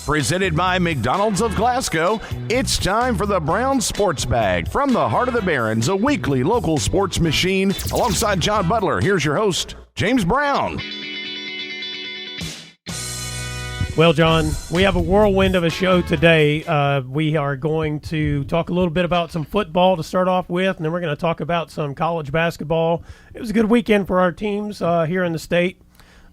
Presented by McDonald's of Glasgow, it's time for the Brown Sports Bag. From the heart of the Barrens, a weekly local sports machine. Alongside John Butler, here's your host, James Brown. Well, John, we have a whirlwind of a show today. We are going to talk a little bit about some football to start off with, and then we're going to talk about some college basketball. It was a good weekend for our teams here in the state.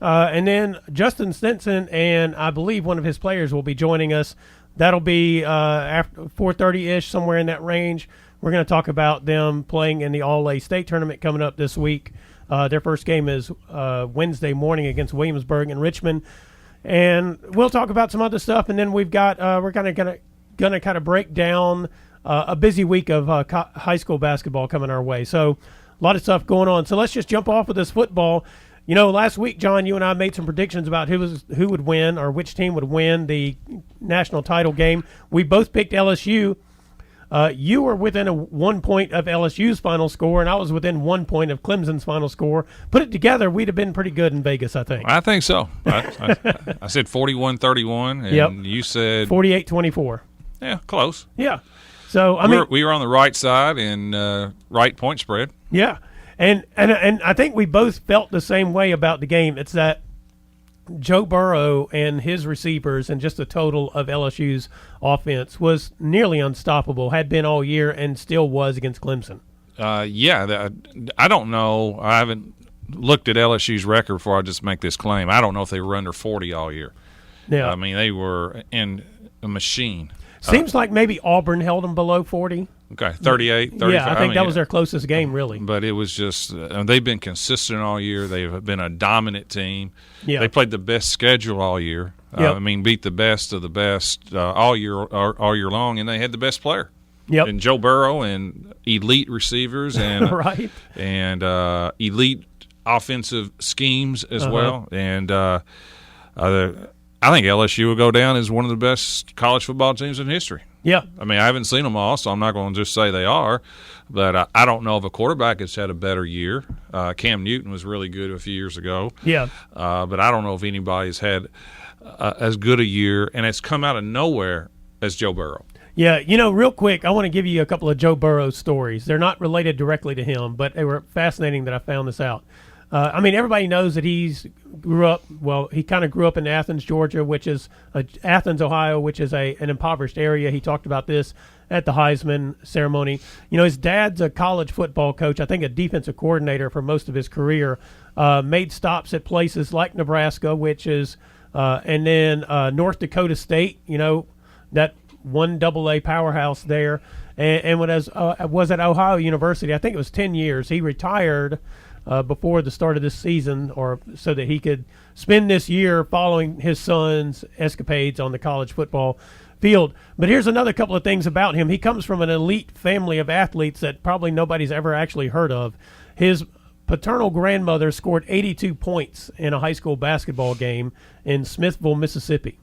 And then Justin Stinson and I believe one of his players will be joining us. That'll be after 4:30-ish, somewhere in that range. We're going to talk about them playing in the All-A State Tournament coming up this week. Their first game is Wednesday morning against Williamsburg in Richmond. And we'll talk about some other stuff, and then we've got we're gonna kind of break down a busy week of high school basketball coming our way. So a lot of stuff going on. So let's just jump off with this football. You know, last week, John, you and I made some predictions about who would win or which team would win the national title game. We both picked LSU. You were within 1 point of LSU's final score, and I was within 1 point of Clemson's final score. Put it together, we'd have been pretty good in Vegas, I think. I think so. I said 41-31, and yep. You said 48-24. Yeah, close. Yeah. So I mean, we were on the right side and right point spread. Yeah. And I think we both felt the same way about the game. It's that Joe Burrow and his receivers and just the total of LSU's offense was nearly unstoppable, had been all year, and still was against Clemson. I don't know. I haven't looked at LSU's record before I just make this claim. I don't know if they were under 40 all year. Yeah. I mean, they were in a machine. Seems like maybe Auburn held them below 40. Okay, 38, 35. Yeah, I think that was their closest game, really. But it was just they've been consistent all year. They've been a dominant team. Yeah. They played the best schedule all year. Yep. Beat the best of the best all year long, and they had the best player. Yep. And Joe Burrow and elite receivers and right. And elite offensive schemes as well. And I think LSU will go down as one of the best college football teams in history. Yeah. I mean, I haven't seen them all, so I'm not going to just say they are. But I don't know if a quarterback has had a better year. Cam Newton was really good a few years ago. Yeah. But I don't know if anybody's had as good a year, and it's come out of nowhere as Joe Burrow. Yeah, you know, real quick, I want to give you a couple of Joe Burrow stories. They're not related directly to him, but they were fascinating that I found this out. I mean, everybody knows that he kind of grew up in Athens, Georgia, which is Athens, Ohio, which is an impoverished area. He talked about this at the Heisman ceremony. You know, his dad's a college football coach, I think a defensive coordinator for most of his career, made stops at places like Nebraska, which is, and then North Dakota State, you know, that one AA powerhouse there, and was at Ohio University. I think it was 10 years. He retired before the start of this season, or so that he could spend this year following his son's escapades on the college football field. But here's another couple of things about him. He comes from an elite family of athletes that probably nobody's ever actually heard of. His paternal grandmother scored 82 points in a high school basketball game in Smithville, Mississippi.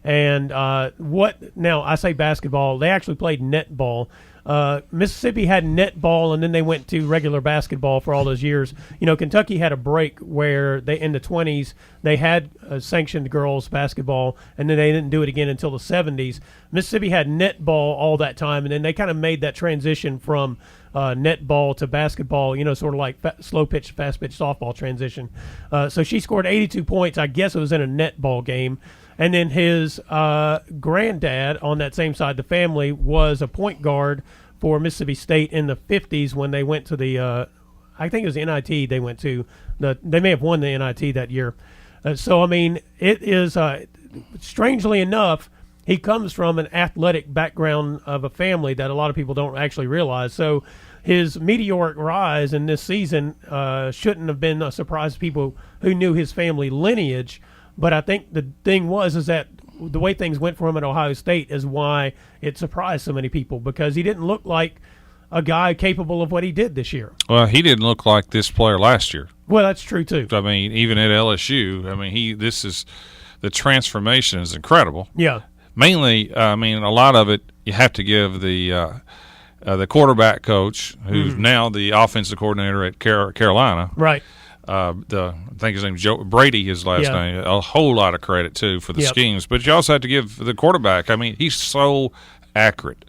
And now I say basketball, they actually played netball. Mississippi had netball, and then they went to regular basketball for all those years. You know, Kentucky had a break where they, in the 20s, they had sanctioned girls basketball, and then they didn't do it again until the 70s. Mississippi had netball all that time, and then they kind of made that transition from netball to basketball, you know, sort of like slow pitch, fast pitch softball transition. So she scored 82 points. I guess it was in a netball game. And then his granddad on that same side of the family was a point guard for Mississippi State in the 50s when they went to the I think it was NIT they went to. They may have won the NIT that year. So, I mean, it is, strangely enough, he comes from an athletic background of a family that a lot of people don't actually realize. So his meteoric rise in this season shouldn't have been a surprise to people who knew his family lineage. But I think the thing is that the way things went for him at Ohio State is why it surprised so many people, because he didn't look like a guy capable of what he did this year. Well, he didn't look like this player last year. Well, that's true too. I mean, even at LSU, I mean, the transformation is incredible. Yeah. Mainly, I mean, a lot of it you have to give the quarterback coach, who's now the offensive coordinator at Carolina. Right. I think his name's Joe Brady, his last name. A whole lot of credit too for the schemes, but you also have to give the quarterback. I mean, he's so accurate.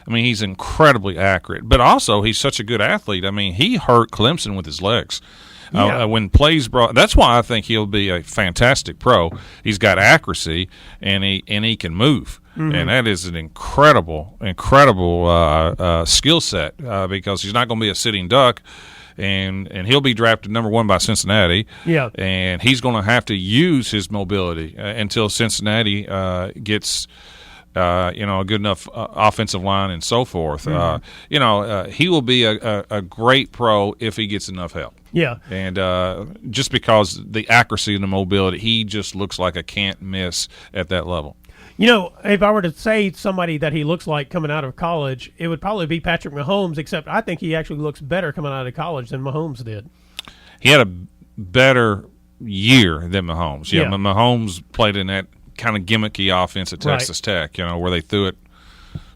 I mean, he's incredibly accurate, but also he's such a good athlete. I mean, he hurt Clemson with his legs. When plays brought, that's why I think he'll be a fantastic pro. He's got accuracy and he can move, and that is an incredible skill set because he's not going to be a sitting duck. And he'll be drafted number 1 by Cincinnati. Yeah, and he's going to have to use his mobility until Cincinnati gets a good enough offensive line and so forth. He will be a great pro if he gets enough help. Yeah, and just because the accuracy and the mobility, he just looks like a can't miss at that level. If I were to say somebody that he looks like coming out of college, it would probably be Patrick Mahomes, except I think he actually looks better coming out of college than Mahomes did. He had a better year than Mahomes. Yeah, Mahomes played in that kind of gimmicky offense at Texas Tech, where they threw it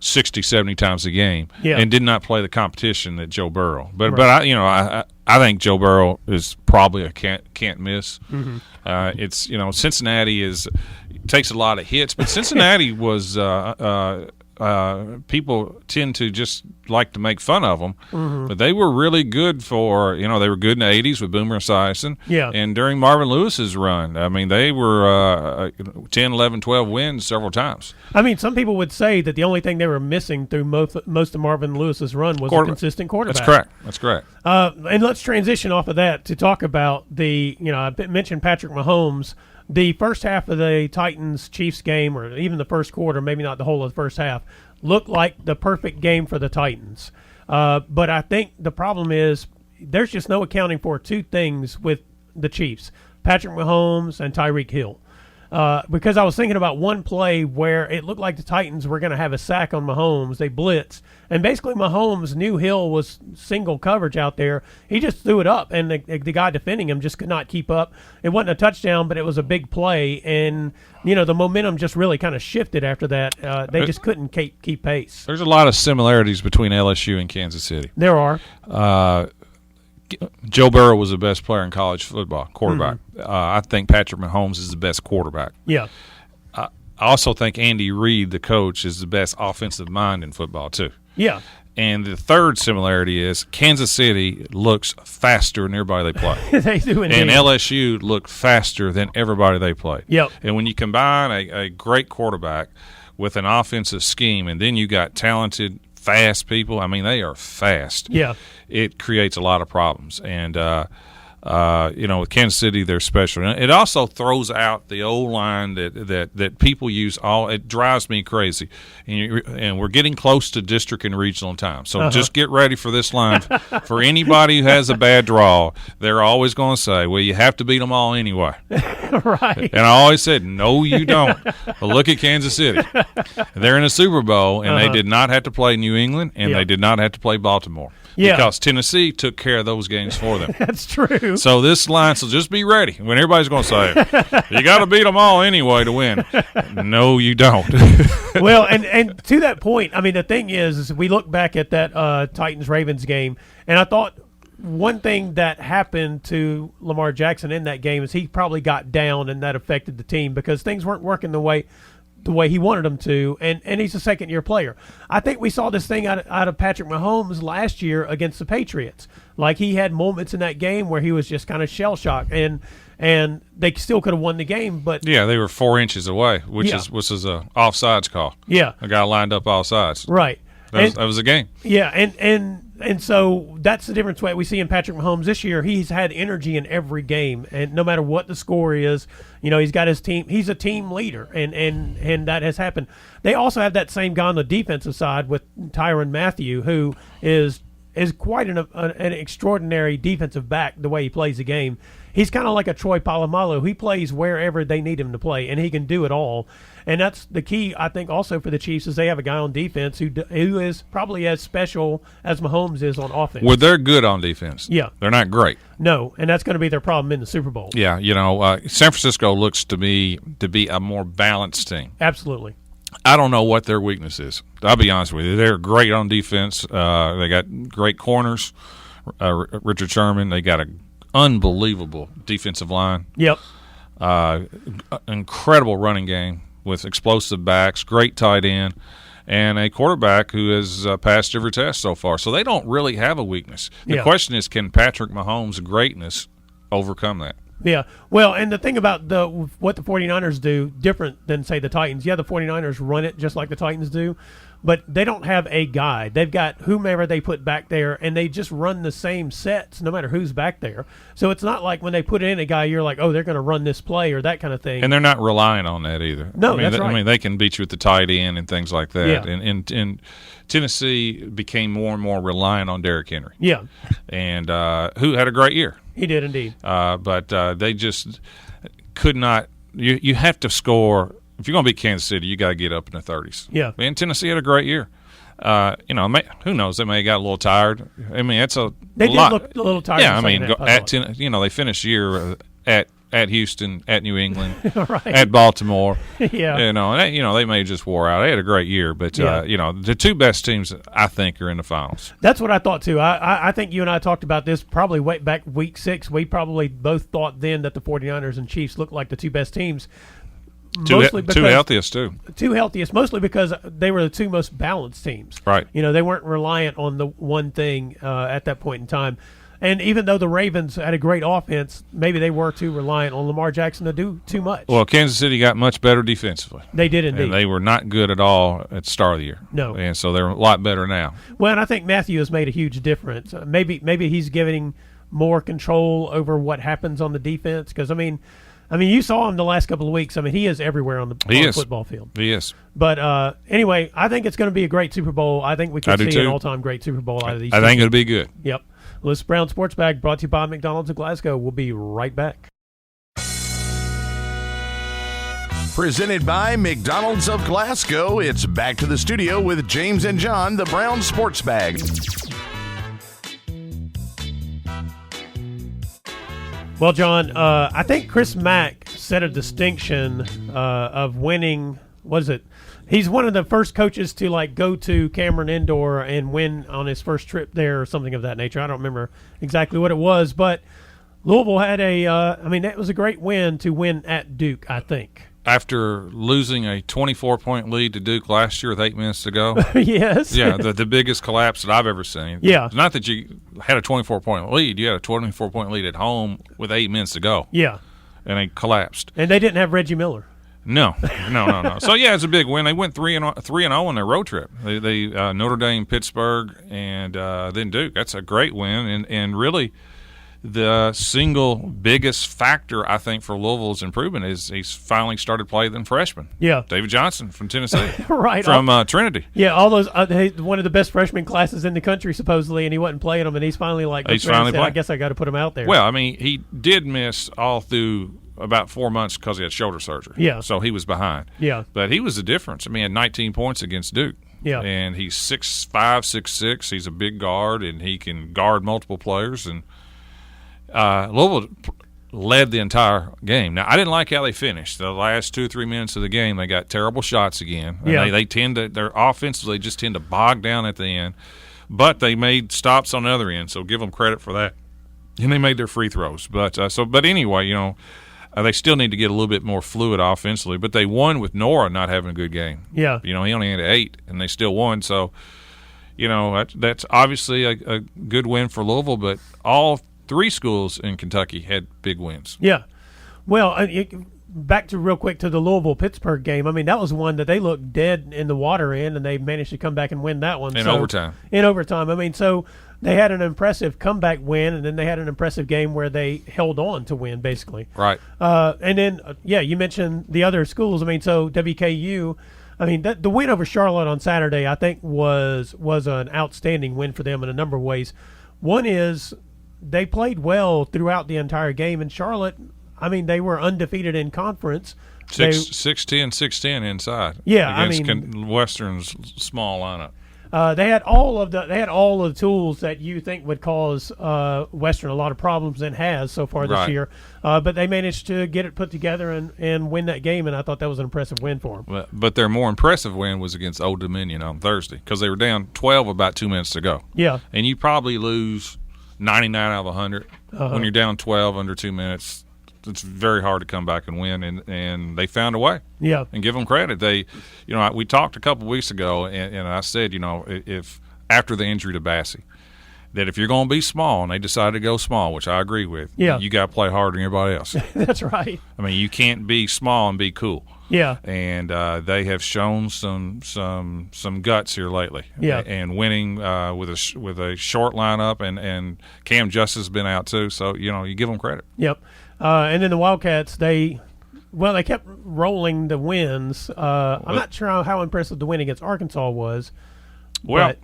60, 70 times a game and did not play the competition that Joe Burrow. But I think Joe Burrow is probably a can't miss. It's Cincinnati takes a lot of hits, but Cincinnati was people tend to just like to make fun of them, but they were really good for they were good in the 80s with Boomer Esiason, and during Marvin Lewis's run, I mean they were 10, 11, 12 wins several times. I mean, some people would say that the only thing they were missing through most of Marvin Lewis's run was a consistent quarterback. That's correct. And let's transition off of that to talk about I mentioned Patrick Mahomes. The first half of the Titans-Chiefs game, or even the first quarter, maybe not the whole of the first half, looked like the perfect game for the Titans. But I think the problem is there's just no accounting for two things with the Chiefs, Patrick Mahomes and Tyreek Hill. Because I was thinking about one play where it looked like the Titans were going to have a sack on Mahomes. They blitzed. And basically Mahomes knew Hill was single coverage out there. He just threw it up, and the guy defending him just could not keep up. It wasn't a touchdown, but it was a big play. And, the momentum just really kind of shifted after that. They just couldn't keep pace. There's a lot of similarities between LSU and Kansas City. There are. Joe Burrow was the best player in college football, quarterback. I think Patrick Mahomes is the best quarterback. Yeah. I also think Andy Reid, the coach, is the best offensive mind in football, too. Yeah. And the third similarity is Kansas City looks faster than everybody they play. They do indeed. And LSU looked faster than everybody they played. Yep. And when you combine a great quarterback with an offensive scheme, and then you got talented, fast people, I mean, they are fast. Yeah. It creates a lot of problems. And, with Kansas City, they're special. And it also throws out the old line that people use. It drives me crazy. And we're getting close to district and regional time. So just get ready for this line. For anybody who has a bad draw, they're always going to say, well, you have to beat them all anyway. Right. And I always said, no, you don't. Well, look at Kansas City. They're in a Super Bowl, and they did not have to play New England, and they did not have to play Baltimore. Yeah. Because Tennessee took care of those games for them. That's true. So this line, so just be ready when everybody's going to say, you got to beat them all anyway to win. No, you don't. Well, and to that point, I mean, the thing is we look back at that Titans-Ravens game, and I thought one thing that happened to Lamar Jackson in that game is he probably got down, and that affected the team because things weren't working the way he wanted them to, and he's a second-year player. I think we saw this thing out of Patrick Mahomes last year against the Patriots. Like, he had moments in that game where he was just kind of shell-shocked, and they still could have won the game. But yeah, they were 4 inches away, which is a offsides call. Yeah. A guy lined up all sides. Right. That was a game. Yeah, and so that's the difference we see in Patrick Mahomes this year. He's had energy in every game, and no matter what the score is, he's got his team. He's a team leader, and that has happened. They also have that same guy on the defensive side with Tyrann Mathieu, who is quite an extraordinary defensive back the way he plays the game. He's kind of like a Troy Polamalu. He plays wherever they need him to play, and he can do it all. And that's the key, I think, also for the Chiefs is they have a guy on defense who is probably as special as Mahomes is on offense. Well, they're good on defense. Yeah. They're not great. No, and that's going to be their problem in the Super Bowl. Yeah, San Francisco looks to me to be a more balanced team. Absolutely. I don't know what their weakness is. I'll be honest with you. They're great on defense. They got great corners. Richard Sherman. They got unbelievable defensive line. Yep. Incredible running game with explosive backs, great tight end, and a quarterback who has passed every test so far. So they don't really have a weakness. The question is, can Patrick Mahomes' greatness overcome that? Yeah. Well, and the thing about what the 49ers do different than, say, the Titans. Yeah, the 49ers run it just like the Titans do, but they don't have a guy. They've got whomever they put back there, and they just run the same sets no matter who's back there. So it's not like when they put in a guy, you're like, oh, they're going to run this play or that kind of thing. And they're not relying on that either. No, that's right. I mean, they can beat you with the tight end and things like that. Yeah. And Tennessee became more and more reliant on Derrick Henry. Yeah. And who had a great year. He did indeed. But they just could not – you have to score – if you're going to beat Kansas City, you got to get up in the 30s. Yeah. And Tennessee had a great year. Who knows? They may have got a little tired. I mean, it's a They lot. did look a little tired. Yeah, I mean, they finished the year at Houston, at New England, right. at Baltimore. Yeah. They may have just wore out. They had a great year, but the two best teams I think are in the finals. That's what I thought too. I think you and I talked about this probably way back week 6. We probably both thought then that the 49ers and Chiefs looked like the two best teams. Two healthiest too. Two healthiest, mostly because they were the two most balanced teams. Right. They weren't reliant on the one thing at that point in time. And even though the Ravens had a great offense, maybe they were too reliant on Lamar Jackson to do too much. Well, Kansas City got much better defensively. They did indeed. And they were not good at all at the start of the year. No. And so they're a lot better now. Well, and I think Matthew has made a huge difference. Maybe he's giving more control over what happens on the defense because, I mean, you saw him the last couple of weeks. I mean, he is everywhere on the football field. He is. But anyway, I think it's going to be a great Super Bowl. I think we can see an all-time great Super Bowl out of these. I think it'll be good. Yep. Well, this is Brown Sports Bag brought to you by McDonald's of Glasgow. We'll be right back. Presented by McDonald's of Glasgow, it's back to the studio with James and John, the Brown Sports Bag. Well, John, I think Chris Mack set a distinction of winning. What is it? He's one of the first coaches to go to Cameron Indoor and win on his first trip there or something of that nature. I don't remember exactly what it was, but Louisville had that was a great win to win at Duke, I think. After losing a 24-point lead to Duke last year with 8 minutes to go. Yes. Yeah, the biggest collapse that I've ever seen. Yeah. It's not that you had a 24-point lead. You had a 24-point lead at home with 8 minutes to go. Yeah. And they collapsed. And they didn't have Reggie Miller. No. So, yeah, it's a big win. They went 3-0 on their road trip. They Notre Dame, Pittsburgh, and then Duke. That's a great win. And really the single biggest factor, I think, for Louisville's improvement is he's finally started playing them freshmen. Yeah. David Johnson from Tennessee. Right. From Trinity. Yeah, all those one of the best freshman classes in the country, supposedly, and he wasn't playing them, and he's finally playing. I guess I got to put him out there. Well, I mean, he did miss all through about 4 months because he had shoulder surgery. Yeah. So he was behind. Yeah. But he was the difference. I mean, he had 19 points against Duke. Yeah. And he's 6'5", 6'6". He's a big guard, and he can guard multiple players. And Louisville led the entire game. Now, I didn't like how they finished. The last 2 or 3 minutes of the game, they got terrible shots again. And yeah. They tend to – their offenses, they just tend to bog down at the end. But they made stops on the other end, so give them credit for that. And they made their free throws. But anyway, they still need to get a little bit more fluid offensively. But they won with Nora not having a good game. Yeah. He only had 8, and they still won. So, that's obviously a good win for Louisville. But all 3 schools in Kentucky had big wins. Yeah. Well, back to real quick to the Louisville-Pittsburgh game. I mean, that was one that they looked dead in the water in, and they managed to come back and win that one. In overtime. In overtime. I mean, so they had an impressive comeback win, and then they had an impressive game where they held on to win, basically. Right. And then, you mentioned the other schools. I mean, so WKU, I mean, the win over Charlotte on Saturday, I think, was an outstanding win for them in a number of ways. One is they played well throughout the entire game, and Charlotte, I mean, they were undefeated in conference. 6-10 inside. Yeah, against Western's small lineup. They had all of the tools that you think would cause Western a lot of problems and has so far this year. But they managed to get it put together and win that game, and I thought that was an impressive win for them. But their more impressive win was against Old Dominion on Thursday because they were down 12 about 2 minutes to go. Yeah. And you probably lose 99 out of 100. When you're down 12 under 2 minutes, it's very hard to come back and win, and they found a way. Yeah. And give them credit. They, we talked a couple weeks ago, and I said, if after the injury to Bassey, that if you're going to be small, and they decided to go small, which I agree with, you got to play harder than everybody else. That's right. I mean, you can't be small and be cool. Yeah. And they have shown some guts here lately. Yeah. And winning with a short lineup, and Cam Justice has been out too. So you give them credit. Yep. And then the Wildcats, they kept rolling the wins. I'm not sure how impressive the win against Arkansas was. Well,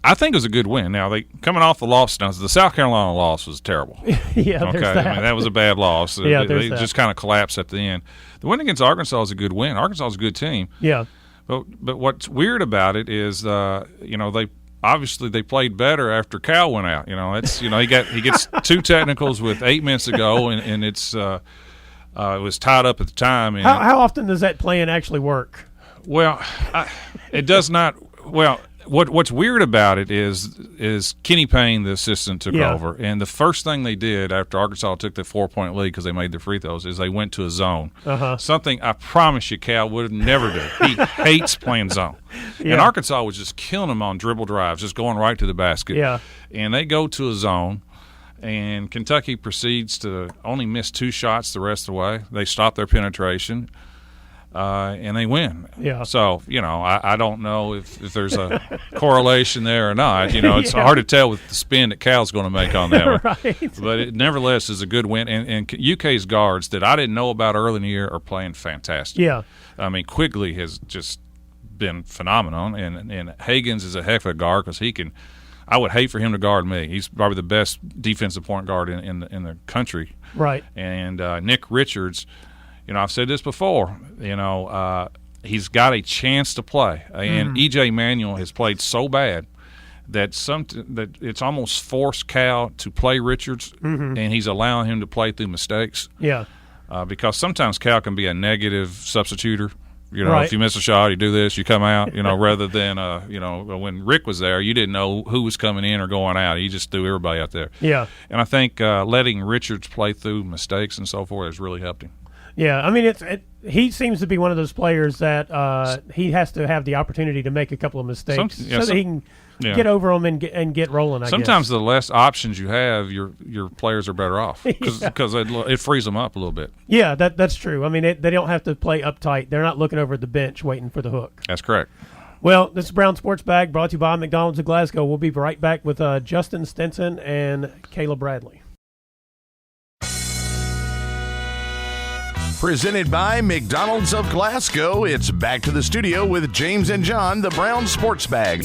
I think it was a good win. Now, they coming off the loss. Now, the South Carolina loss was terrible. Yeah, okay. That. I mean, that was a bad loss. Yeah, they just kind of collapsed at the end. The win against Arkansas is a good win. Arkansas is a good team. Yeah. But what's weird about it is, they obviously they played better after Cal went out. He gets 2 technicals with 8 minutes to go, and it was tied up at the time. And how often does that plan actually work? Well, it does not. Well, what's weird about it is Kenny Payne, the assistant, took over, and the first thing they did after Arkansas took the 4-point lead because they made their free throws is they went to a zone. Something I promise you Cal would never do. He hates playing zone. Yeah. And Arkansas was just killing them on dribble drives, just going right to the basket. Yeah. And they go to a zone, and Kentucky proceeds to only miss 2 shots the rest of the way. They stop their penetration. And they win. Yeah. So, I don't know if there's a correlation there or not. It's hard to tell with the spin that Cal's going to make on that one. Right. But it nevertheless is a good win. And UK's guards that I didn't know about early in the year are playing fantastic. Yeah. I mean, Quigley has just been phenomenal. And Higgins is a heck of a guard because he can – I would hate for him to guard me. He's probably the best defensive point guard in the country. Right. And Nick Richards – I've said this before. He's got a chance to play, and E.J. Manuel has played so bad that it's almost forced Cal to play Richards, and he's allowing him to play through mistakes. Yeah, because sometimes Cal can be a negative substituter. Right. If you miss a shot, you do this, you come out. Rather than when Rick was there, you didn't know who was coming in or going out. He just threw everybody out there. Yeah, and I think letting Richards play through mistakes and so forth has really helped him. Yeah, I mean, he seems to be one of those players that he has to have the opportunity to make a couple of mistakes so that he can get over them and get rolling. Sometimes the less options you have, your players are better off because it frees them up a little bit. Yeah, that's true. I mean, they don't have to play uptight. They're not looking over at the bench waiting for the hook. That's correct. Well, this is Brown Sports Bag brought to you by McDonald's of Glasgow. We'll be right back with Justin Stinson and Kayla Bradley. Presented by McDonald's of Glasgow, it's back to the studio with James and John, the Brown Sports Bag.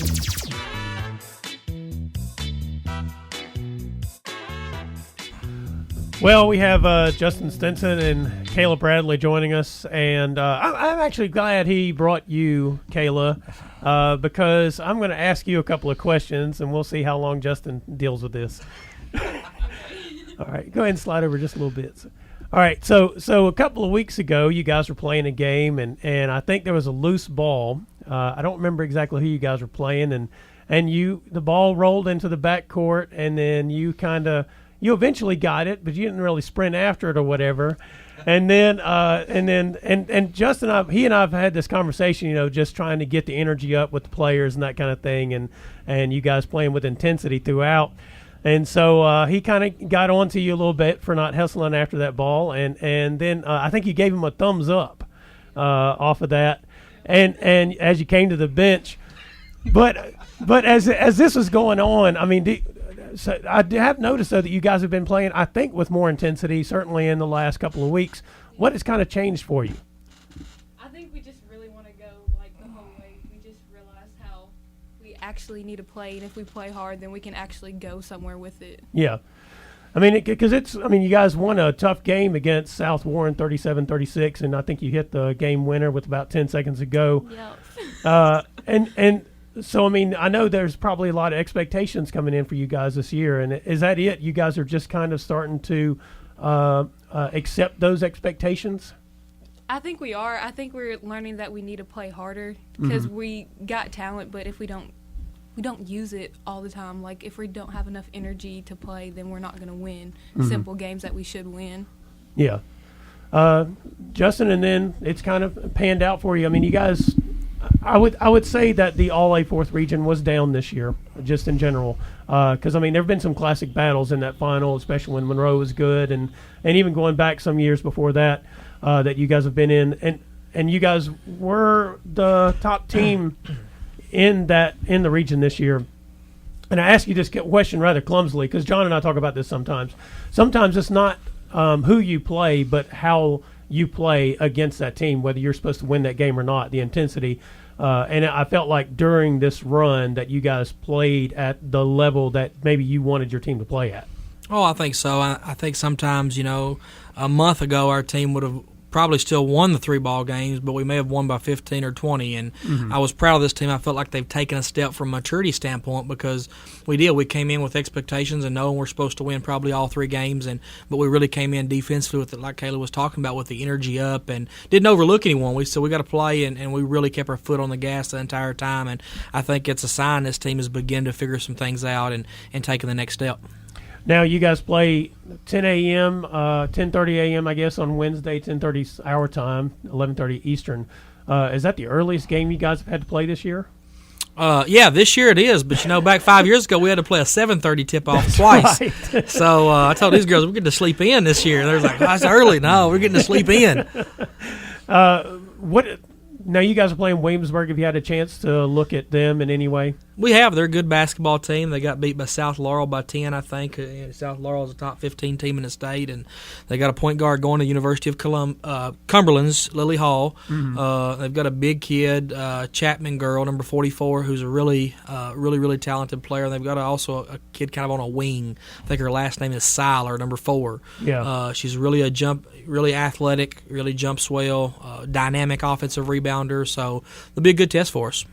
Well, we have Justin Stinson and Kayla Bradley joining us, and I'm actually glad he brought you, Kayla, because I'm going to ask you a couple of questions, and we'll see how long Justin deals with this. All right, go ahead and slide over just a little bit. All right, so a couple of weeks ago, you guys were playing a game, and I think there was a loose ball. I don't remember exactly who you guys were playing, and the ball rolled into the backcourt, and then you eventually got it, but you didn't really sprint after it or whatever. And then Justin, he and I have had this conversation, just trying to get the energy up with the players and that kind of thing, and you guys playing with intensity throughout. And so he kind of got on to you a little bit for not hustling after that ball, and then I think you gave him a thumbs up off of that, and as you came to the bench, but as this was going on, I mean, so I have noticed though that you guys have been playing, I think, with more intensity, certainly in the last couple of weeks. What has kind of changed for you? I think we just really want to go the whole way. We just realize how we actually need to play, and if we play hard, then we can actually go somewhere with it. Yeah. I mean, because you guys won a tough game against South Warren 37-36, and I think you hit the game winner with about 10 seconds to go. Yep. And so, I mean, I know there's probably a lot of expectations coming in for you guys this year, and is that it? You guys are just kind of starting to accept those expectations? I think we are. I think we're learning that we need to play harder because we got talent, but if we don't we don't use it all the time. Like, if we don't have enough energy to play, then we're not going to win simple games that we should win. Yeah. Justin, and then it's kind of panned out for you. I mean, you guys, I would say that the All-A 4th region was down this year, just in general. Because, I mean, there have been some classic battles in that final, especially when Monroe was good, and even going back some years before that, that you guys have been in. And you guys were the top team in the region this year. And I ask you this question rather clumsily, because John and I talk about this sometimes. Sometimes it's not who you play, but how you play against that team, whether you're supposed to win that game or not, the intensity. And I felt like during this run that you guys played at the level that maybe you wanted your team to play at. Oh, I think so. I think sometimes, a month ago our team would have probably still won the 3 ball games, but we may have won by 15 or 20. And I was proud of this team. I felt like they've taken a step from a maturity standpoint because we did. We came in with expectations and knowing we're supposed to win probably all 3 games, but we really came in defensively with it, like Kayla was talking about, with the energy up and didn't overlook anyone. We said we got to play, and we really kept our foot on the gas the entire time. And I think it's a sign this team is beginning to figure some things out and taking the next step. Now you guys play 10 a.m., 10:30 a.m. I guess on Wednesday, 10:30 our time, 11:30 Eastern. Is that the earliest game you guys have had to play this year? Yeah, this year it is. But back 5 years ago we had to play a 7:30 tip-off twice. Right. So I told these girls we're getting to sleep in this year. They're like, "That's early." No, we're getting to sleep in. Now you guys are playing Williamsburg. Have you had a chance to look at them in any way? We have. They're a good basketball team. They got beat by South Laurel by 10, I think. South Laurel is a top 15 team in the state, and they got a point guard going to University of Cumberland's Lily Hall. They've got a big kid, Chapman girl, number 44, who's a really talented player. They've got also a kid kind of on a wing. I think her last name is Seiler, number 4. Yeah. She's really athletic, really jumps well, dynamic offensive rebounder. So it'll be a good test for us.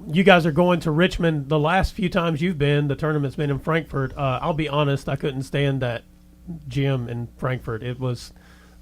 You guys are going to Richmond. The last few times you've been, the tournament's been in Frankfurt. I'll be honest, I couldn't stand that gym in Frankfurt. It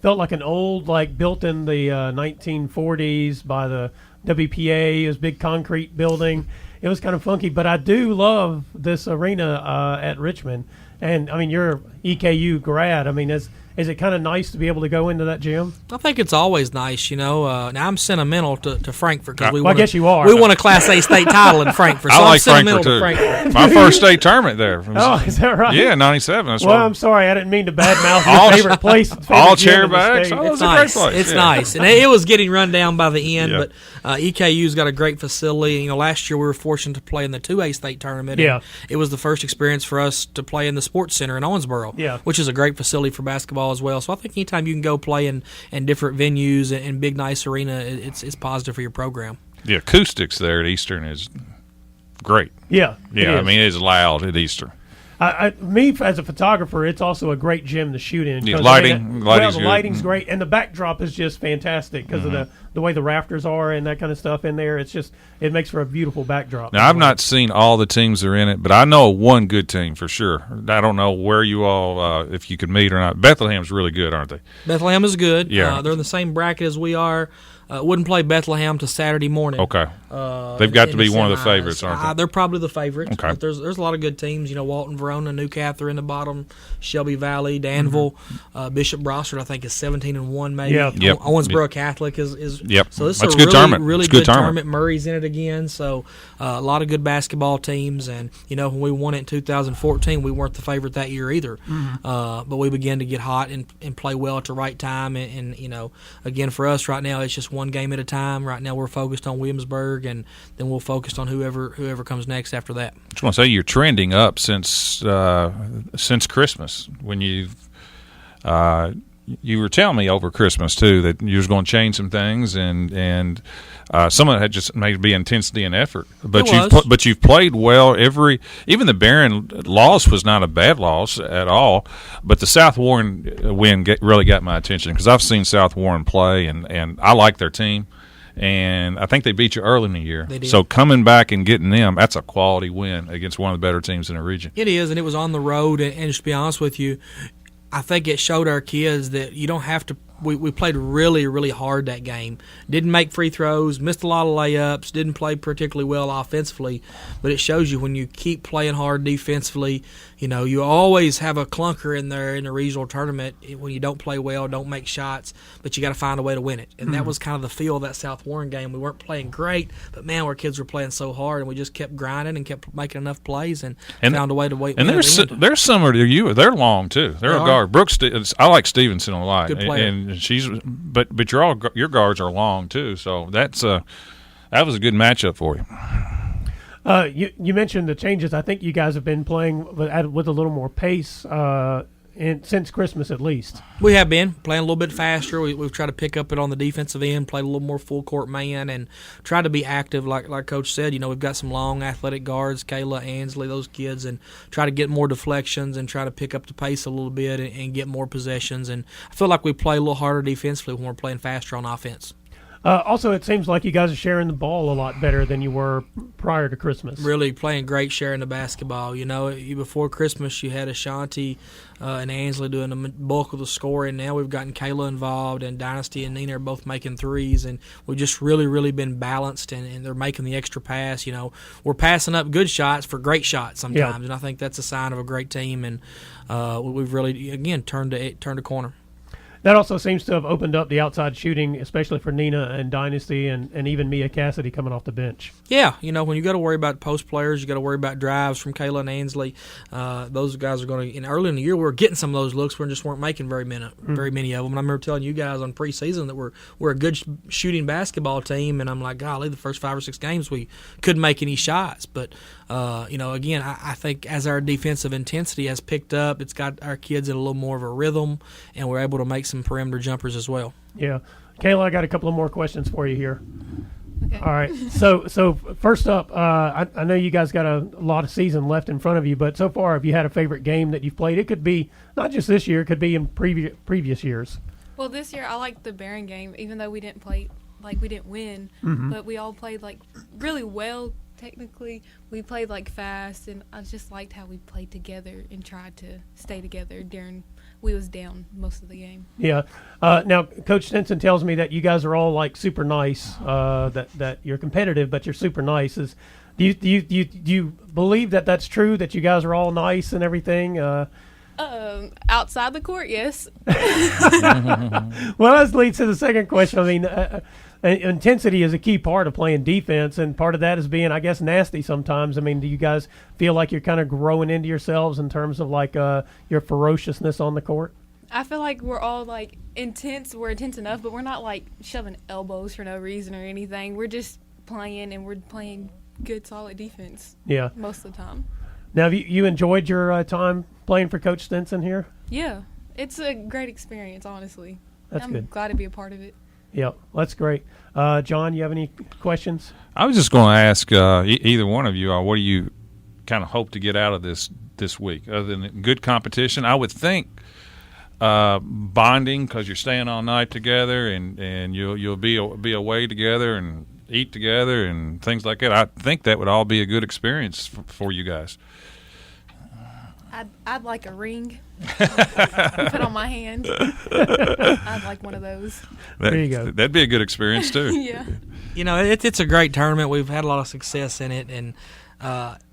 felt like an old, built in the 1940s by the WPA. It was a big concrete building. It was kind of funky, but I do love this arena at Richmond. And, I mean, you're EKU grad. I mean, is it kind of nice to be able to go into that gym? I think it's always nice, Now, I'm sentimental to Frankfurt because I guess you are. We won a Class A state title in Frankfurt. So I like I'm sentimental Frankfurt, to Frankfurt. My first state tournament there. Oh, is that right? Yeah, 97. That's well, right. I'm sorry. I didn't mean to badmouth your favorite place. All chairbacks. Oh, It's a great nice. place. It's Yeah. nice. And it was getting run down by the end, Yeah. but EKU's got a great facility. Last year we were fortunate to play in the 2A state tournament. Yeah. And it was the first experience for us to play in the Sports Center in Owensboro, which is a great facility for basketball as well. So I think anytime you can go play in different venues and big, nice arena, it's positive for your program. The acoustics there at Eastern is great. Yeah. Yeah, I mean, it is loud at Eastern. Me as a photographer, it's also a great gym to shoot in. Yeah, the lighting's great, and the backdrop is just fantastic because of the way the rafters are and that kind of stuff in there. It makes for a beautiful backdrop. Now, I've not seen all the teams that are in it, but I know one good team for sure. I don't know where you all, if you could meet or not. Bethlehem's really good, aren't they? Bethlehem is good. Yeah. They're in the same bracket as we are. Wouldn't play Bethlehem to Saturday morning. Okay. They've got to be one of the favorites, aren't they? They're probably the favorites. Okay. But there's a lot of good teams. Walton, Verona, New Cather in the bottom, Shelby Valley, Danville, Bishop Brossard, I think, is 17-1 maybe. Yeah. Yep. Owensboro Catholic is. Yep. So this That's is a a good tournament. really It's a good good tournament. tournament. Murray's in it again. So a lot of good basketball teams. And, when we won it in 2014, we weren't the favorite that year either. But we began to get hot and play well at the right time. And again, for us right now, it's just one game at a time. Right now we're focused on Williamsburg, and then we'll focus on whoever comes next after that. I just want to say you're trending up since Christmas when you were telling me over Christmas too that you was going to change some things and some of it had just maybe be intensity and effort. But you've played well. Even the Barron loss was not a bad loss at all. But the South Warren win really got my attention because I've seen South Warren play and I like their team. And I think they beat you early in the year. They did. So coming back and getting them, that's a quality win against one of the better teams in the region. It is, and it was on the road. And just to be honest with you, I think it showed our kids that you don't have to we played really, really hard that game. Didn't make free throws, missed a lot of layups, didn't play particularly well offensively. But it shows you when you keep playing hard defensively, you always have a clunker in there in the regional tournament when you don't play well, don't make shots, but you got to find a way to win it. And that was kind of the feel of that South Warren game. We weren't playing great, but man, our kids were playing so hard, and we just kept grinding and kept making enough plays and found a way to wait. And there's similar to you. They're long too. They're a guard. Brooks, I like Stevenson a lot. Good player. And but your guards are long too. So that was a good matchup for you. You mentioned the changes. I think you guys have been playing with a little more pace since Christmas at least. We have been playing a little bit faster. We've tried to pick up it on the defensive end, play a little more full court man, and try to be active. Like Coach said, we've got some long athletic guards, Kayla, Ansley, those kids, and try to get more deflections and try to pick up the pace a little bit and get more possessions. And I feel like we play a little harder defensively when we're playing faster on offense. Also, it seems like you guys are sharing the ball a lot better than you were prior to Christmas. Really playing great, sharing the basketball. Before Christmas, you had Ashanti and Ansley doing the bulk of the scoring. Now we've gotten Kayla involved, and Dynasty and Nina are both making threes, and we've just really, really been balanced, and they're making the extra pass. We're passing up good shots for great shots sometimes, and I think that's a sign of a great team, and we've really, again, turned a corner. That also seems to have opened up the outside shooting, especially for Nina and Dynasty and even Mia Cassidy coming off the bench. Yeah, when you got to worry about post players, you got to worry about drives from Kayla and Ansley. Those guys are going to. Early in the year, we were getting some of those looks. We just weren't making very many of them. And I remember telling you guys on preseason that we're a good shooting basketball team, and I'm like, golly, the first 5 or 6 games we couldn't make any shots. But again, I think as our defensive intensity has picked up, it's got our kids in a little more of a rhythm, and we're able to make some perimeter jumpers as well. Yeah. Kayla, I got a couple of more questions for you here. Okay. All right. So first up, I know you guys got a lot of season left in front of you, but so far, have you had a favorite game that you've played? It could be not just this year, it could be in previous years. Well, this year I liked the Barron game, even though we didn't play, we didn't win, but we all played, really well. Technically, we played, fast, and I just liked how we played together and tried to stay together during we was down most of the game. Yeah. Now, Coach Stinson tells me that you guys are all, super nice, that you're competitive, but you're super nice. Do you believe that that's true, that you guys are all nice and everything? Outside the court, yes. Well, that leads to the second question. I mean, intensity is a key part of playing defense, and part of that is being, I guess, nasty sometimes. I mean, do you guys feel like you're kind of growing into yourselves in terms of your ferociousness on the court? I feel like we're all intense. We're intense enough, but we're not shoving elbows for no reason or anything. We're just playing, and we're playing good, solid defense. Yeah, most of the time. Now, have you enjoyed your time playing for Coach Stinson here? Yeah, it's a great experience, honestly. That's good. I'm glad to be a part of it. Yeah, that's great. John, you have any questions? I was just going to ask either one of you, what do you kind of hope to get out of this week, other than good competition? I would think bonding, because you're staying all night together, and you'll be away together and eat together and things like that. I think that would all be a good experience for you guys. I'd like a ring put on my hand. I'd like one of those. There you go. That'd be a good experience too. Yeah. It's a great tournament. We've had a lot of success in it, and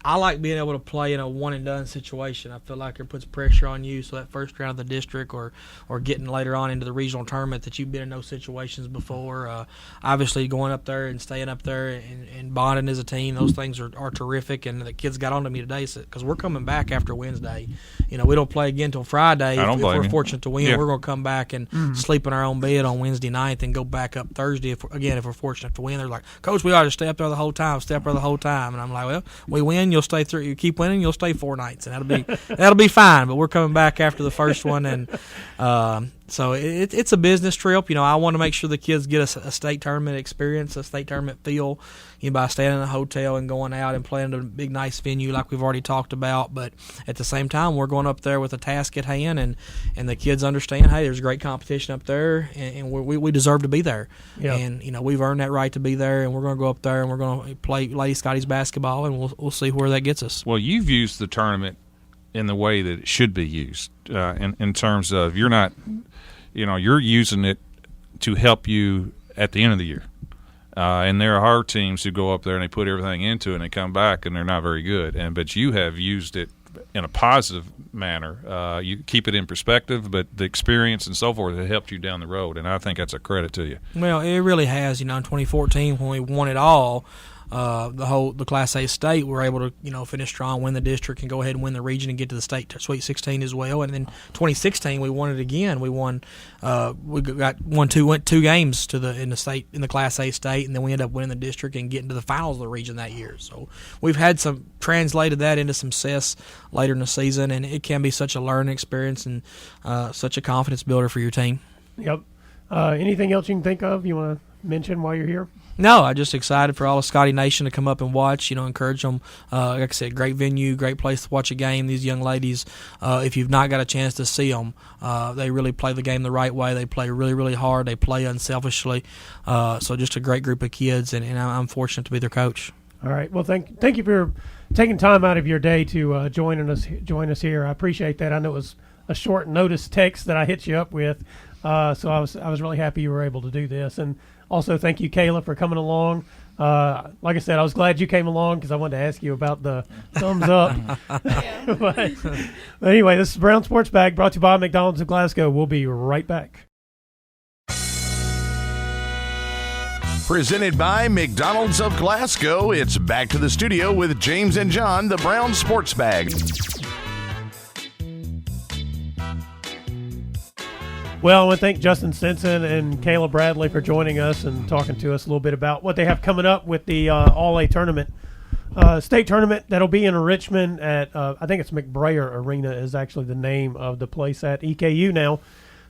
I like being able to play in a one-and-done situation. I feel like it puts pressure on you, so that first round of the district or getting later on into the regional tournament that you've been in those situations before. Obviously, going up there and staying up there and bonding as a team, those things are terrific, and the kids got on to me today because we're coming back after Wednesday. We don't play again until Friday. If we're fortunate to win, we're going to come back and sleep in our own bed on Wednesday night and go back up Thursday if we're fortunate to win. They're like, Coach, we ought to stay up there the whole time, And I'm like, well, we win, you'll stay through. You keep winning, you'll stay 4 nights, and that'll be fine. But we're coming back after the first one, and so it's a business trip. I want to make sure the kids get a state tournament experience, a state tournament feel, by staying in a hotel and going out and playing at a big, nice venue like we've already talked about. But at the same time, we're going up there with a task at hand, and the kids understand, hey, there's great competition up there, and we deserve to be there. Yep. And we've earned that right to be there, and we're going to go up there and we're going to play Lady Scotties basketball, and we'll see where that gets us. Well, you've used the tournament in the way that it should be used, in terms of you're not you're using it to help you at the end of the year. And there are teams who go up there and they put everything into it and they come back and they're not very good. But you have used it in a positive manner. You keep it in perspective, but the experience and so forth has helped you down the road, and I think that's a credit to you. Well, it really has. In 2014 when we won it all, the Class A state, we were able to finish strong, win the district, and go ahead and win the region and get to the state Sweet 16 as well. And then 2016 we won it again. We won two games in the Class A state, and then we ended up winning the district and getting to the finals of the region that year. So we've had translated that into some success later in the season, and it can be such a learning experience and such a confidence builder for your team. Yep. Anything else you can think of you want to mention while you're here? No, I'm just excited for all of Scotty Nation to come up and watch, encourage them. Like I said, great venue, great place to watch a game. These young ladies, if you've not got a chance to see them, they really play the game the right way. They play really, really hard. They play unselfishly. So just a great group of kids, and I'm fortunate to be their coach. All right. Well, thank you for taking time out of your day to join us here. I appreciate that. I know it was a short notice text that I hit you up with, so I was really happy you were able to do this. And also, thank you, Kayla, for coming along. Like I said, I was glad you came along because I wanted to ask you about the thumbs up. but anyway, this is Brown Sports Bag brought to you by McDonald's of Glasgow. We'll be right back. Presented by McDonald's of Glasgow, it's back to the studio with James and John, the Brown Sports Bag. Well, I want to thank Justin Stinson and Kayla Bradley for joining us and talking to us a little bit about what they have coming up with the All-A tournament, state tournament that'll be in Richmond at, I think it's McBrayer Arena is actually the name of the place at EKU now.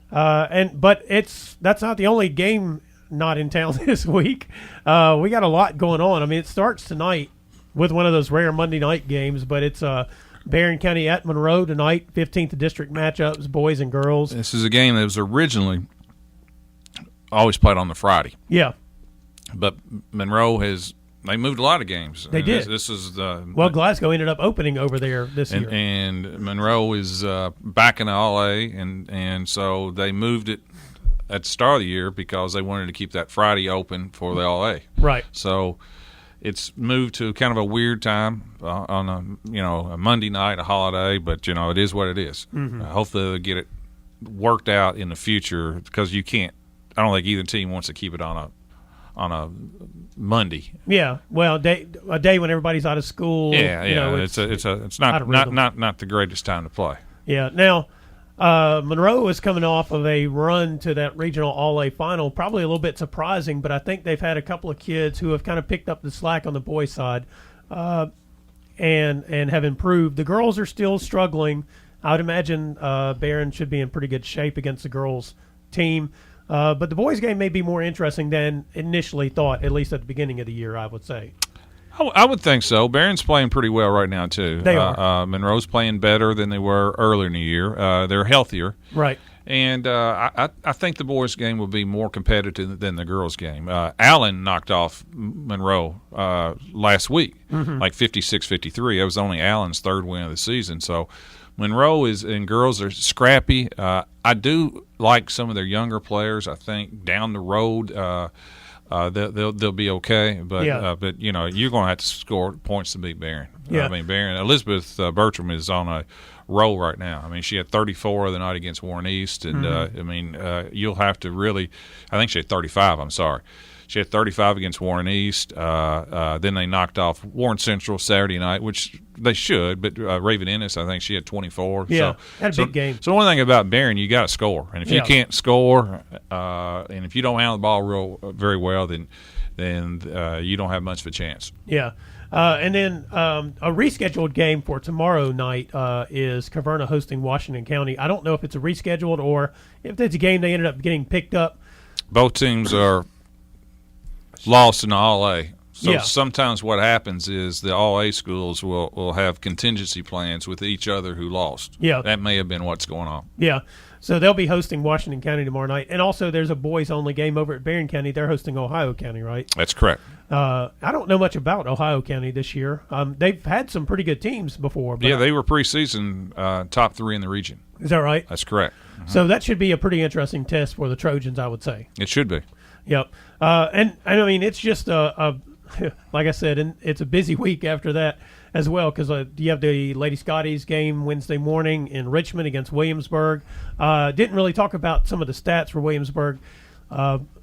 But that's not the only game not in town this week. We got a lot going on. I mean, it starts tonight with one of those rare Monday night games, but it's Barron County at Monroe tonight, 15th district matchups, boys and girls. This is a game that was originally always played on the Friday. Yeah. But Monroe they moved a lot of games. They did. This is Glasgow ended up opening over there this year. And Monroe is back in the All-A, and so they moved it at the start of the year because they wanted to keep that Friday open for the All-A. Right. So it's moved to kind of a weird time on a Monday night, a holiday, but it is what it is. Mm-hmm. Hopefully they'll get it worked out in the future because you can't. I don't think either team wants to keep it on a Monday. Yeah, well, a day when everybody's out of school. Yeah, it's not the greatest time to play. Yeah. Now, Monroe is coming off of a run to that regional All-A final, probably a little bit surprising, but I think they've had a couple of kids who have kind of picked up the slack on the boys' side and have improved. The girls are still struggling. I would imagine Barron should be in pretty good shape against the girls' team. But the boys' game may be more interesting than initially thought, at least at the beginning of the year, I would say. I would think so. Barron's playing pretty well right now, too. They are. Monroe's playing better than they were earlier in the year. They're healthier. Right. And I think the boys' game will be more competitive than the girls' game. Allen knocked off Monroe last week, like 56-53. That was only Allen's third win of the season. So Monroe and girls are scrappy. I do like some of their younger players. I think down the road they'll be okay, but you're going to have to score points to beat Barron. Yeah. I mean, Elizabeth Bertram is on a roll right now. I mean, she had 34 the night against Warren East, and you'll have to really. I think she had 35. I'm sorry. She had 35 against Warren East. Then they knocked off Warren Central Saturday night, which they should. But Raven Ennis, I think she had 24. Yeah, had a big game. So one thing about Barron, you got to score, and if you can't score, and if you don't handle the ball very well, then you don't have much of a chance. Yeah. And then a rescheduled game for tomorrow night is Caverna hosting Washington County. I don't know if it's a rescheduled or if it's a game they ended up getting picked up. Both teams are lost in the All-A. So sometimes what happens is the All-A schools will have contingency plans with each other who lost. Yeah. That may have been what's going on. Yeah. So they'll be hosting Washington County tomorrow night. And also there's a boys-only game over at Barron County. They're hosting Ohio County, right? That's correct. I don't know much about Ohio County this year. They've had some pretty good teams before. But they were preseason top 3 in the region. Is that right? That's correct. So that should be a pretty interesting test for the Trojans, I would say. It should be. Yep. And I mean, it's just like I said, and it's a busy week after that as well, because you have the Lady Scotties game Wednesday morning in Richmond against Williamsburg. Didn't really talk about some of the stats for Williamsburg.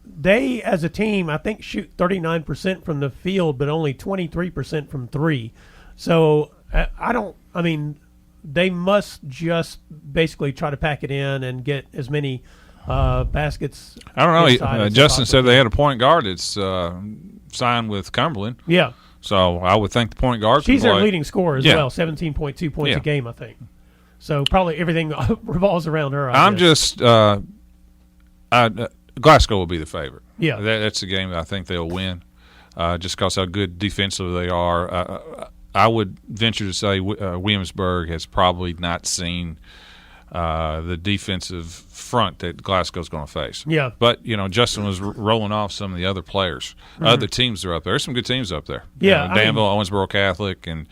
They, as a team, I think shoot 39% from the field, but only 23% from three. So they must just basically try to pack it in and get as many baskets. I don't know. Justin said they had a point guard that's signed with Cumberland. Yeah. So I would think the point guard. She's their leading scorer as Yeah. well, 17.2 points a game, I think. So probably everything revolves around her. I'm just Glasgow will be the favorite. Yeah. That's a game that I think they'll win, just because how good defensive they are. I would venture to say Williamsburg has probably not seen the defensive front that Glasgow's going to face. Yeah. But, Justin was rolling off some of the other players. Other teams are up there. There's some good teams up there. Yeah. Danville, Owensboro Catholic, and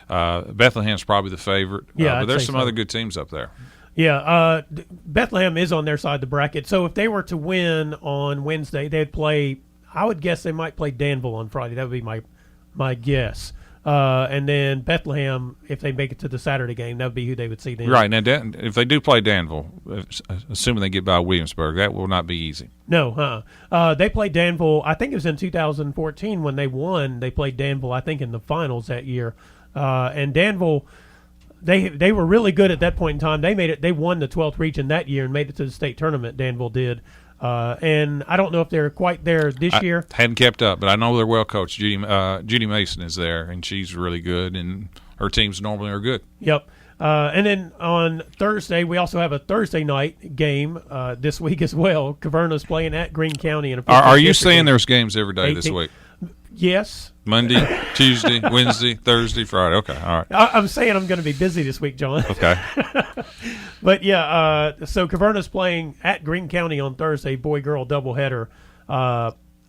Bethlehem's probably the favorite. Yeah, but there's some other good teams up there. Yeah. Bethlehem is on their side of the bracket. So if they were to win on Wednesday, they'd play – I would guess they might play Danville on Friday. That would be my guess. And then Bethlehem, if they make it to the Saturday game, that would be who they would see then. Right. Now, if they do play Danville, assuming they get by Williamsburg, that will not be easy. No, they played Danville, I think it was in 2014 when they won. They played Danville, I think, in the finals that year. And Danville, they were really good at that point in time. They won the 12th region that year and made it to the state tournament, Danville did. And I don't know if they're quite there this year. Hadn't kept up, but I know they're well coached. Judy Mason is there, and she's really good, and her teams normally are good. Yep. And then on Thursday, we also have a Thursday night game this week as well. Caverna's playing at Greene County. Are you saying there's games every day this week? Yes. Monday, Tuesday, Wednesday, Thursday, Friday. Okay, all right. I'm saying I'm going to be busy this week, John. Okay. But, yeah, so Caverna's playing at Greene County on Thursday, boy-girl doubleheader.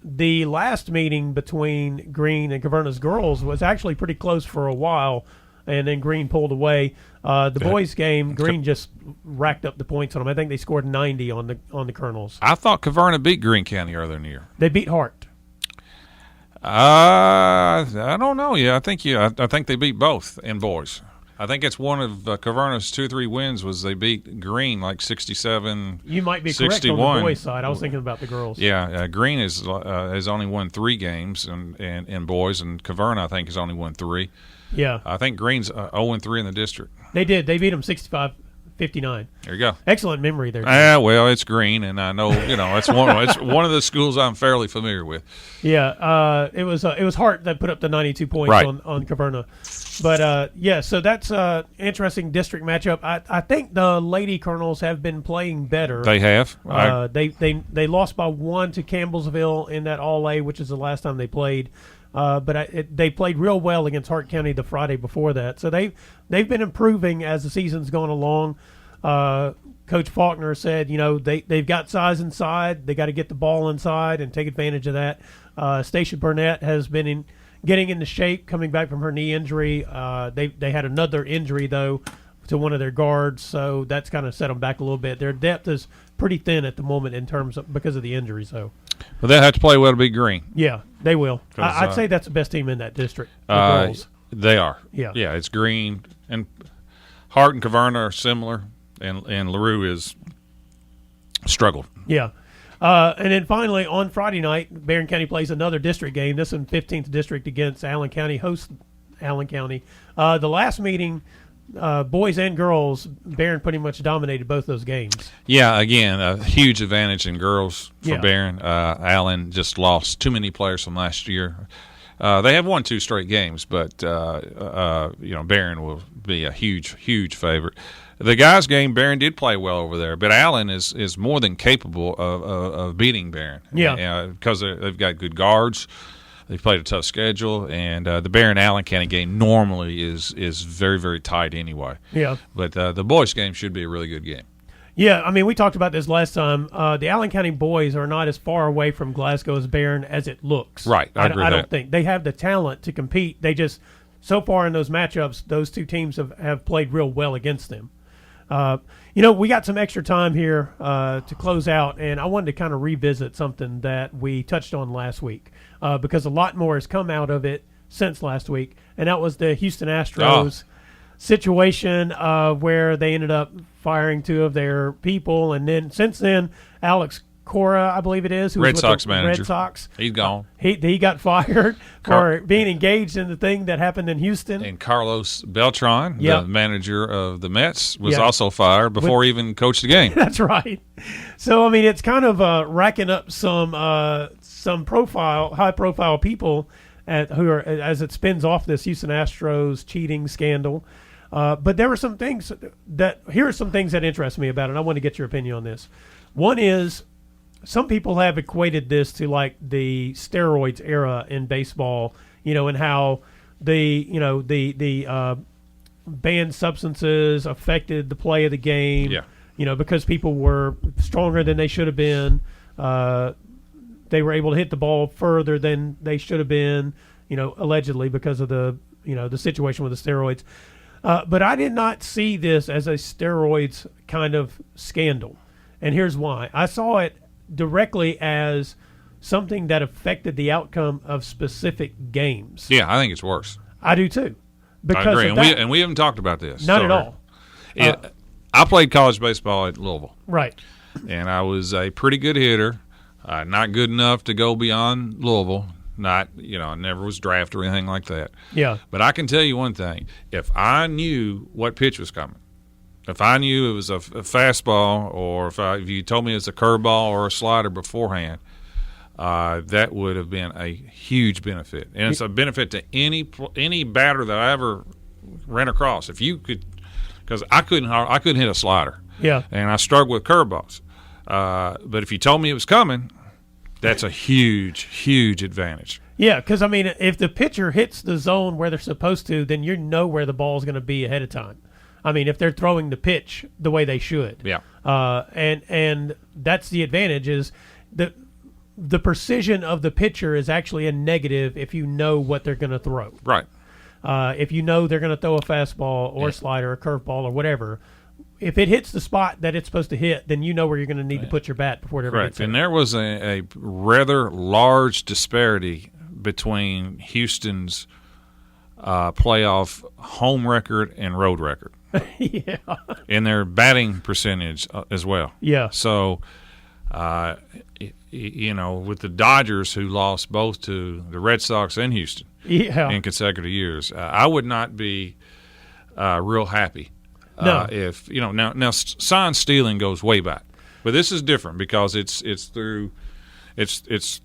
The last meeting between Greene and Caverna's girls was actually pretty close for a while, and then Greene pulled away. The boys' game, Greene just racked up the points on them. I think they scored 90 on the Colonels. I thought Caverna beat Greene County earlier in the year. They beat Hart. I don't know. Yeah, I think they beat both in boys. I think it's one of Caverna's 2 or 3 wins was they beat Greene like 67. You might be 61. correct on the boys' side. I was thinking about the girls. Yeah, Greene has only won 3 games in boys, and Caverna I think has only won 3. Yeah, I think Greene's 0-3 in the district. They did. They beat them 65-59. There you go. Excellent memory there. Well, it's Greene, and I know it's one of the schools I'm fairly familiar with. Yeah, it was Hart that put up the 92 points on Caverna. But so that's interesting district matchup. I think the Lady Colonels have been playing better. They have. They lost by 1 to Campbellsville in that All A, which is the last time they played. But they played real well against Hart County the Friday before that. So they've been improving as the season's gone along. Coach Faulkner said, they've got size inside. They got to get the ball inside and take advantage of that. Stacia Burnett has been getting into shape, coming back from her knee injury. They had another injury, though, to one of their guards, so that's kind of set them back a little bit. Their depth is pretty thin at the moment because of the injuries, though. Well, they'll have to play well to beat Greene. Yeah, they will. I'd say that's the best team in that district. The girls. They are. Yeah. Yeah, it's Greene. And Hart and Caverna are similar, and LaRue is struggled. Yeah. And then finally, on Friday night, Barron County plays another district game. This one, 15th District against Allen County, hosts Allen County. The last meeting, boys and girls, Barron pretty much dominated both those games. Yeah, again, a huge advantage in girls for Barron. Allen just lost too many players from last year. They have won 2 straight games, but Barron will be a huge favorite. The guys' game, Barron did play well over there, but Allen is more than capable of beating Barron. Yeah, because they've got good guards. They've played a tough schedule, and the Barron-Allen County game normally is very, very tight anyway. Yeah. But the boys' game should be a really good game. Yeah, I mean, we talked about this last time. The Allen County boys are not as far away from Glasgow as Barron as it looks. Right, I agree with that. I don't think. They have the talent to compete. They just, so far in those matchups, those two teams have played real well against them. We got some extra time here to close out, and I wanted to kind of revisit something that we touched on last week because a lot more has come out of it since last week, and that was the Houston Astros situation where they ended up firing 2 of their people, and then since then, Alex Cora, I believe it is, who's Red with Sox the manager. Red Sox. He's gone. He got fired for being engaged in the thing that happened in Houston. And Carlos Beltran, Yep. the manager of the Mets, was Yeah. also fired before he even coached the game. That's right. So I mean, it's kind of racking up some high profile people who are as it spins off this Houston Astros cheating scandal. But there were some things here are some things that interest me about it. And I want to get your opinion on this. One is, some people have equated this to like the steroids era in baseball, and how the banned substances affected the play of the game. Yeah. Because people were stronger than they should have been. They were able to hit the ball further than they should have been, allegedly because of the situation with the steroids. But I did not see this as a steroids kind of scandal. And here's why. I saw it directly as something that affected the outcome of specific games. Yeah, I think it's worse. I do too. Because I agree, of and that. we haven't talked about this. Not at all. I played college baseball at Louisville, Right. and I was a pretty good hitter. Not good enough to go beyond Louisville. I never was drafted or anything like that. Yeah. But I can tell you one thing: if I knew what pitch was coming, if I knew it was a fastball, or if you told me it was a curveball or a slider beforehand, that would have been a huge benefit, and it's a benefit to any batter that I ever ran across. If you could, because I couldn't hit a slider, Yeah. and I struggled with curveballs. But if you told me it was coming, that's a huge advantage. Yeah, because, I mean, if the pitcher hits the zone where they're supposed to, then you know where the ball is going to be ahead of time. I mean, if they're throwing the pitch the way they should. Yeah. And that's the advantage is the precision of the pitcher is actually a negative if you know what they're going to throw. Right. If you know they're going to throw a fastball or a slider, a curveball or whatever, if it hits the spot that it's supposed to hit, then you know where you're going to need to put your bat before it ever hits it. And there was a rather large disparity between Houston's playoff home record and road record. Yeah. In their batting percentage as well. Yeah. So, with the Dodgers, who lost both to the Red Sox and Houston in consecutive years, I would not be real happy. No. If now sign stealing goes way back, but this is different because it's through it's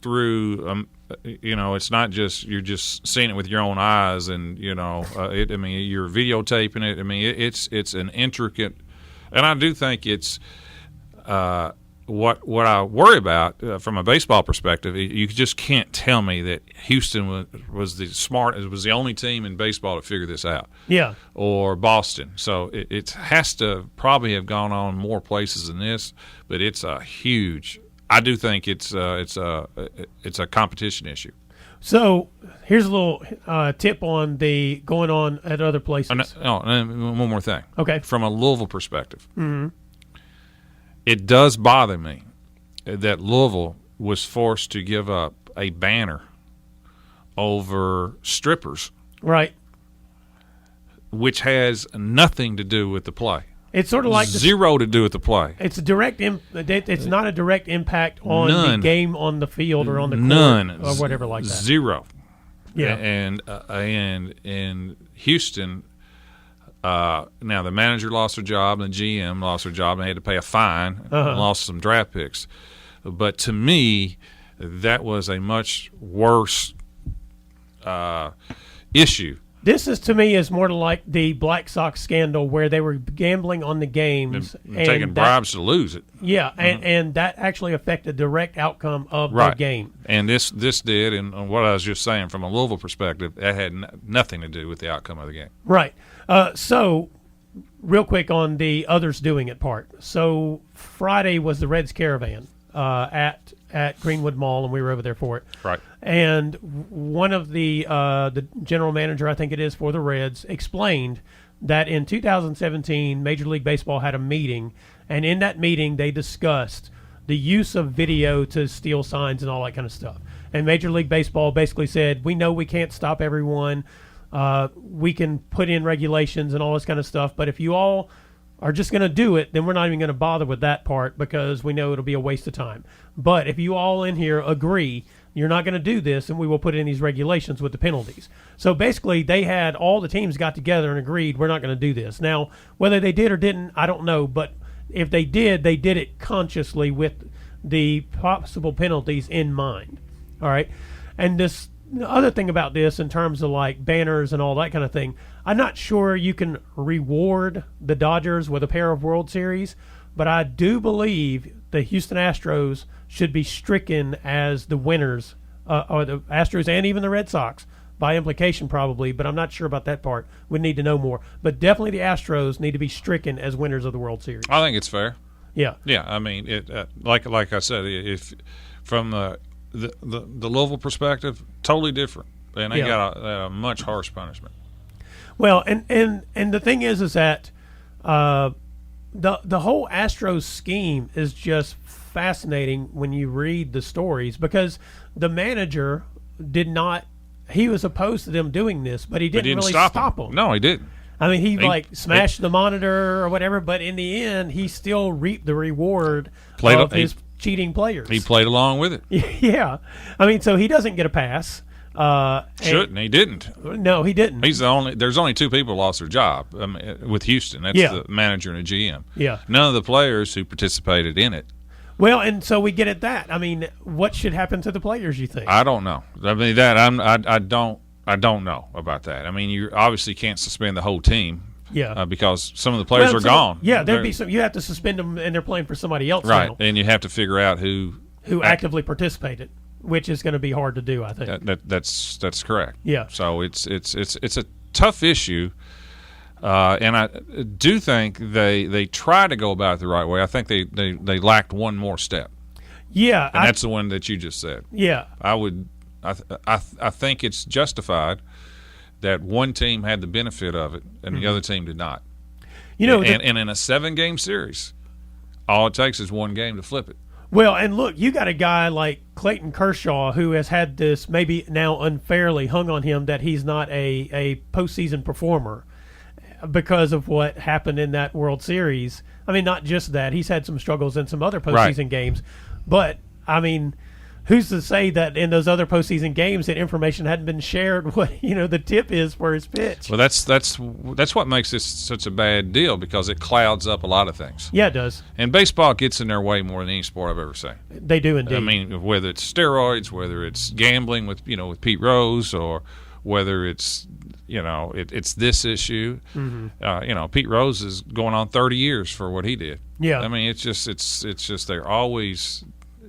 not just you're just seeing it with your own eyes, and you're videotaping it. I mean, it's an intricate, and I do think it's what I worry about from a baseball perspective. You just can't tell me that Houston was the only team in baseball to figure this out. Yeah. Or Boston. So it has to probably have gone on more places than this, but it's a huge. I do think it's a competition issue. So here's a little tip on the going on at other places. And one more thing. Okay. From a Louisville perspective, it does bother me that Louisville was forced to give up a banner over strippers, right? Which has nothing to do with the play. It's sort of like zero to do with the play. It's a direct. It's not a direct impact on the game on the field or on the court or whatever like that. Zero. Yeah. And in Houston, now the manager lost their job and the GM lost their job and they had to pay a fine and lost some draft picks. But to me, that was a much worse issue. This is, to me, is more like the Black Sox scandal where they were gambling on the games and taking bribes to lose it. Yeah, and that actually affected the direct outcome of the game. And this did, and what I was just saying from a Louisville perspective, that had nothing to do with the outcome of the game. Right. So, real quick on the others doing it part. So, Friday was the Reds Caravan at Greenwood Mall, and we were over there for it. Right. And one of the general manager, I think it is, for the Reds, explained that in 2017, Major League Baseball had a meeting, and in that meeting they discussed the use of video to steal signs and all that kind of stuff. And Major League Baseball basically said, we know we can't stop everyone. We can put in regulations and all this kind of stuff, but if you all are just going to do it, then we're not even going to bother with that part because we know it'll be a waste of time. But if you all in here agree you're not going to do this, and we will put in these regulations with the penalties. So basically they had all the teams got together and agreed we're not going to do this. Now, whether they did or didn't, I don't know, but if they did it consciously with the possible penalties in mind. All right? And this the other thing about this in terms of like banners and all that kind of thing, I'm not sure you can reward the Dodgers with a pair of World Series, but I do believe the Houston Astros should be stricken as the winners, or the Astros and even the Red Sox, by implication probably, but I'm not sure about that part. We need to know more. But definitely the Astros need to be stricken as winners of the World Series. I think it's fair. Yeah. Yeah, I mean, it like I said, if from the Louisville perspective, totally different, and they got a much harsh punishment. Well, and the thing is that the whole Astros scheme is just fascinating when you read the stories, because the manager did not. He was opposed to them doing this, but he didn't really stop them. No, he didn't. I mean, he smashed the monitor or whatever, but in the end, he still reaped the reward of his cheating players. He played along with it. Yeah. I mean, so he doesn't get a pass. Shouldn't. He didn't. No, he didn't. There's only two people who lost their job with Houston. That's the manager and a GM. Yeah. None of the players who participated in it. Well, and so we get at that. I mean, what should happen to the players, you think? I don't know. I mean, I don't know about that. I mean, you obviously can't suspend the whole team. Yeah. Because some of the players are gone. Yeah, there'd be some. You have to suspend them, and they're playing for somebody else. Right, now, and you have to figure out who actively participated, which is going to be hard to do, I think. That's correct. Yeah. So it's a tough issue, and I do think they try to go about it the right way. I think they lacked one more step. Yeah, and that's the one that you just said. Yeah. I think it's justified that one team had the benefit of it and the other team did not. You know, and in a 7-game series, all it takes is one game to flip it. Well, and look, you got a guy like Clayton Kershaw who has had this maybe now unfairly hung on him that he's not a postseason performer because of what happened in that World Series. I mean, not just that. He's had some struggles in some other postseason games. But, I mean, who's to say that in those other postseason games that information hadn't been shared what the tip is for his pitch? Well, that's what makes this such a bad deal, because it clouds up a lot of things. Yeah, it does. And baseball gets in their way more than any sport I've ever seen. They do indeed. I mean, whether it's steroids, whether it's gambling with Pete Rose, or whether it's it's this issue. Mm-hmm. Pete Rose is going on 30 years for what he did. Yeah. I mean, it's just they're always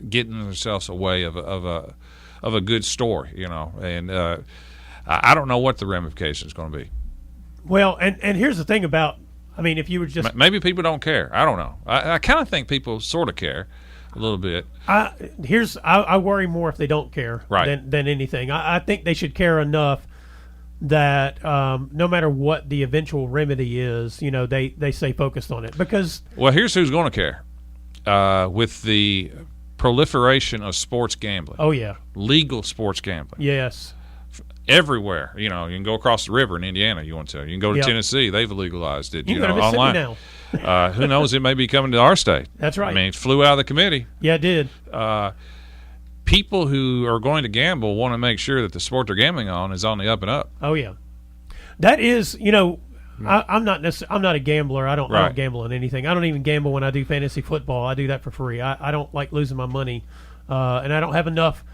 getting themselves away of a good story, and I don't know what the ramification is going to be. Well, and here's the thing about, I mean, if you were just maybe people don't care. I don't know. I kind of think people sort of care a little bit. I worry more if they don't care than anything. I think they should care enough that no matter what the eventual remedy is, they stay focused on it. Because here's who's going to care with the proliferation of sports gambling. Oh yeah, legal sports gambling. Yes, everywhere. You can go across the river in Indiana. You can go to Tennessee. They've legalized it. You can go to Mississippi now. Who knows? It may be coming to our state. That's right. I mean, it flew out of the committee. Yeah, it did. People who are going to gamble want to make sure that the sport they're gambling on is on the up and up. Oh yeah, that is. I'm not a gambler. I don't gamble on anything. I don't even gamble when I do fantasy football. I do that for free. I don't like losing my money, and I don't have enough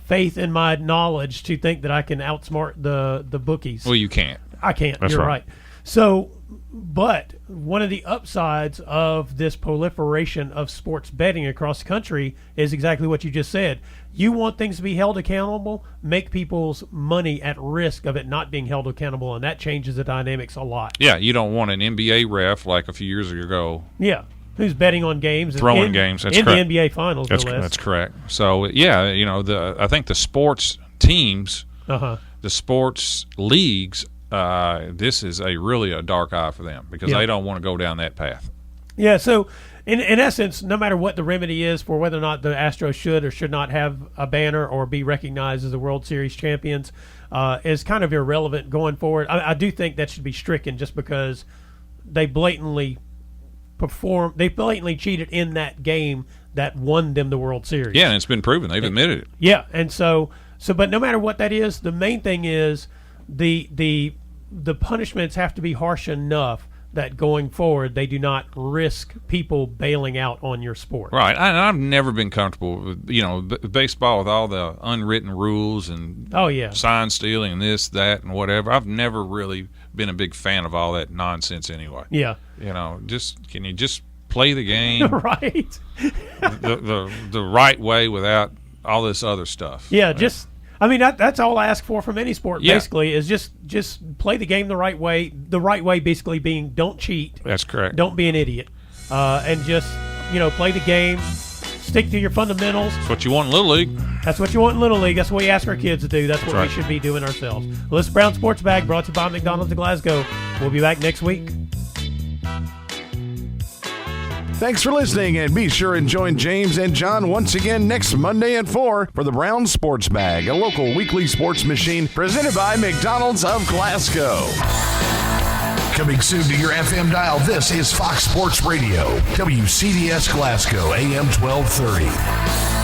faith in my knowledge to think that I can outsmart the bookies. Well, you can't. I can't. That's You're right. So, but one of the upsides of this proliferation of sports betting across the country is exactly what you just said. You want things to be held accountable, make people's money at risk of it not being held accountable, and that changes the dynamics a lot. Yeah, you don't want an NBA ref like a few years ago. Yeah, who's betting on games, throwing games. That's in correct. The NBA Finals. That's correct. So I think the sports teams, the sports leagues this is really a dark eye for them because they don't want to go down that path. Yeah, so in essence, no matter what the remedy is for whether or not the Astros should or should not have a banner or be recognized as the World Series champions is kind of irrelevant going forward. I do think that should be stricken just because they blatantly cheated in that game that won them the World Series. Yeah, and it's been proven. They've admitted it. Yeah, and so but no matter what that is, the main thing is the punishments have to be harsh enough that going forward they do not risk people bailing out on your sport. Right. I've never been comfortable with, baseball with all the unwritten rules and sign stealing and this, that, and whatever. I've never really been a big fan of all that nonsense anyway. Yeah. Can you just play the game right. the right way without all this other stuff? Yeah, that's all I ask for from any sport. Basically, is just play the game the right way. The right way, basically, being don't cheat. That's correct. Don't be an idiot, and just play the game. Stick to your fundamentals. That's what you want in Little League. That's what you want in Little League. That's what we ask our kids to do. That's what we should be doing ourselves. Well, this is Brown Sports Bag, brought to you by McDonald's of Glasgow. We'll be back next week. Thanks for listening, and be sure and join James and John once again next Monday at 4 for the Brown Sports Bag, a local weekly sports machine presented by McDonald's of Glasgow. Coming soon to your FM dial, this is Fox Sports Radio, WCDS Glasgow, AM 1230.